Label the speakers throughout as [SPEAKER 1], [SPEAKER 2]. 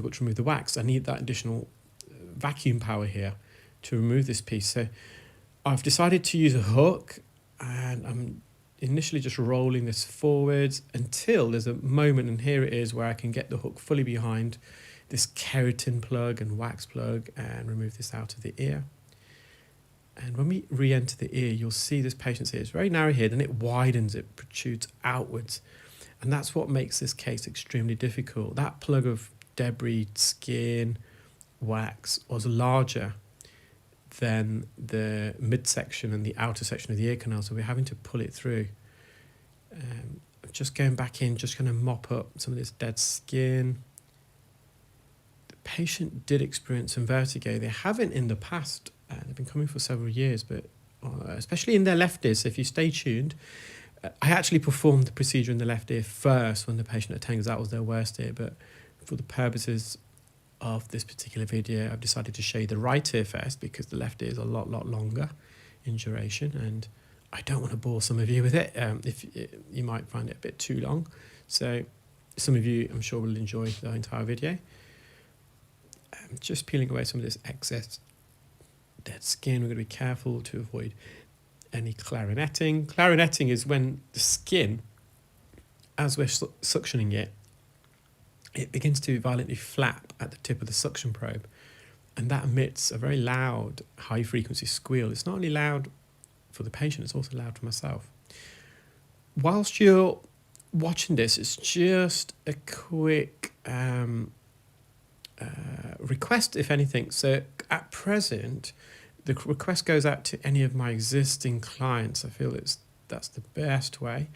[SPEAKER 1] to remove the wax. I need that additional vacuum power here to remove this piece. So I've decided to use a hook, and I'm initially just rolling this forwards until there's a moment, and here it is, where I can get the hook fully behind this keratin plug and wax plug and remove this out of the ear. And when we re-enter the ear, you'll see this patient's ear is very narrow here, then it widens, it protrudes outwards. And that's what makes this case extremely difficult. That plug of debris, skin, wax was larger than the midsection and the outer section of the ear canal, so we're having to pull it through. Just going back in, just going to mop up some of this dead skin. The patient did experience some vertigo. They haven't in the past. They've been coming for several years, but especially in their left ear. So if you stay tuned, I actually performed the procedure in the left ear first when the patient attended, because that was their worst ear. But for the purposes of this particular video, I've decided to show you the right ear first, because the left ear is a lot longer in duration, and I don't want to bore some of you with it. If you might find it a bit too long. So some of you, I'm sure, will enjoy the entire video. Just peeling away some of this excess dead skin. We're going to be careful to avoid any clarinetting. Clarinetting is when the skin, as we're suctioning it, it begins to violently flap at the tip of the suction probe, and that emits a very loud, high-frequency squeal. It's not only loud for the patient, it's also loud for myself. Whilst you're watching this, it's just a quick request, if anything. So at present, the request goes out to any of my existing clients. I feel that's the best way.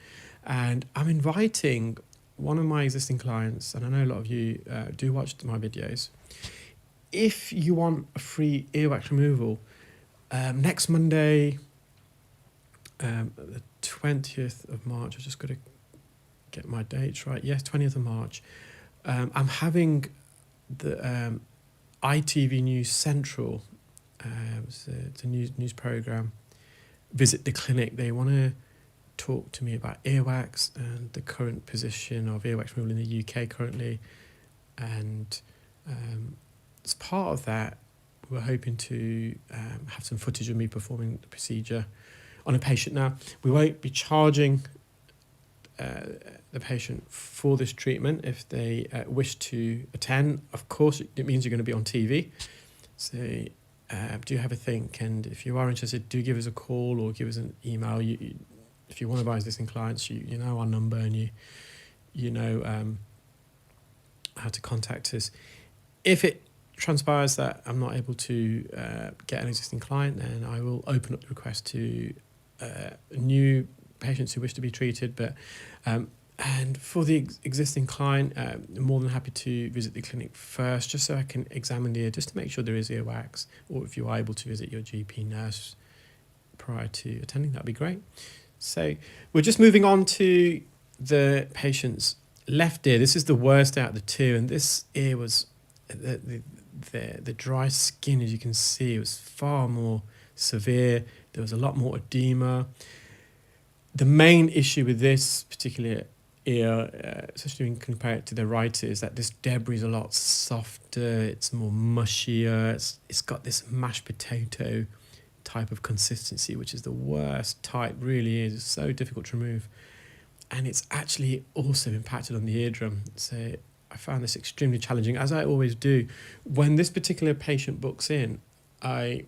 [SPEAKER 1] And I'm inviting one of my existing clients, and I know a lot of you do watch my videos. If you want a free earwax removal, next Monday, the 20th of March, I've just got to get my dates right. Yes, 20th of March. I'm having the ITV News Central, it's a news program, visit the clinic. They want to talk to me about earwax and the current position of earwax removal in the UK currently. And as part of that, we're hoping to have some footage of me performing the procedure on a patient. Now, we won't be charging the patient for this treatment if they wish to attend. Of course, it means you're going to be on TV. So do have a think, and if you are interested, do give us a call or give us an email. If you want to advise existing clients, you know our number, and you know how to contact us. If it transpires that I'm not able to get an existing client, then I will open up the request to new patients who wish to be treated. But and for the existing client, I'm more than happy to visit the clinic first, just so I can examine the ear, just to make sure there is earwax, or if you are able to visit your GP nurse prior to attending, that'd be great. So we're just moving on to the patient's left ear. This is the worst out of the two, and this ear was the dry skin, as you can see, was far more severe. There was a lot more edema. The main issue with this particular ear, especially when you compare it to the right ear, is that this debris is a lot softer, it's more mushier, it's got this mashed potato type of consistency, which is the worst type, really is. It's so difficult to remove. And it's actually also impacted on the eardrum. So I found this extremely challenging, as I always do. When this particular patient books in, I